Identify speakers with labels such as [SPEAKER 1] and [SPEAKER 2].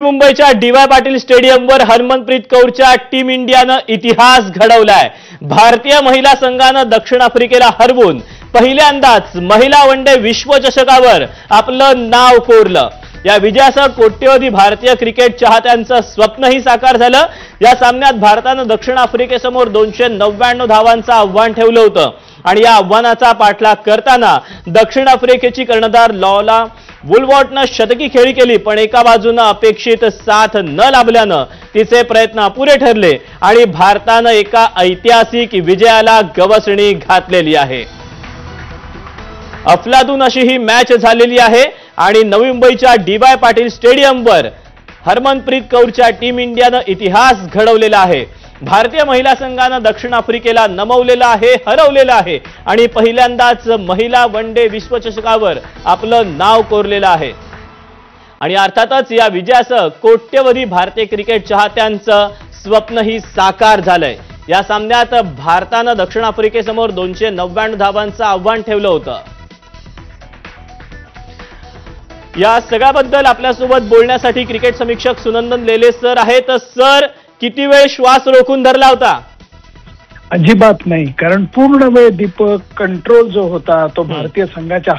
[SPEAKER 1] मुंबईच्या डी.वाय. पाटील स्टेडियमवर हरमनप्रीत कौरच्या टीम इंडियानं इतिहास घडवलाय। भारतीय महिला संघानं दक्षिण आफ्रिकेला हरवून पहिल्यांदाच महिला वनडे विश्वचषकावर आपलं नाव कोरलं। या विजयासह कोट्यवधी भारतीय क्रिकेट चाहत्यांचं स्वप्नही साकार झालं। या सामन्यात भारतानं दक्षिण आफ्रिकेसमोर 299 धावांचं आव्हान ठेवलं होतं आणि या आव्हानाचा पाठलाग करताना दक्षिण आफ्रिकेची कर्णधार लॉला वुलवॉर्टनं शतकी खेळी केली, पण एका बाजूने अपेक्षित साथ न लाभल्यानं तिचे प्रयत्न अपुरे ठरले आणि भारतानं एका ऐतिहासिक विजयाला गवसणी घातलेली आहे। अफलातून अशी ही मॅच झालेली आहे आणि नवी मुंबईच्या डी.वाय. पाटील स्टेडियमवर हरमनप्रीत कौरच्या टीम इंडियानं इतिहास घडवलेला आहे। भारतीय महिला संघानं दक्षिण आफ्रिकेला नमवलेलं आहे, हरवलेलं आहे आणि पहिल्यांदाच महिला वनडे विश्वचषकावर आपलं नाव कोरलेलं आहे। आणि अर्थातच या विजयासह कोट्यवधी भारतीय क्रिकेट चाहत्यांचं स्वप्नही साकार झालंय। या सामन्यात भारतानं दक्षिण आफ्रिकेसमोर 299 धावांचं आव्हान ठेवलं होतं। या सगळ्याबद्दल आपल्यासोबत बोलण्यासाठी क्रिकेट समीक्षक सुनंदन लेले सर आहेत। सर, किती वेळ श्वास रोखून धरला होता?
[SPEAKER 2] अजिबात नाही, कारण पूर्ण वेळ दीपक कंट्रोल जो होता तो भारतीय संघाच्या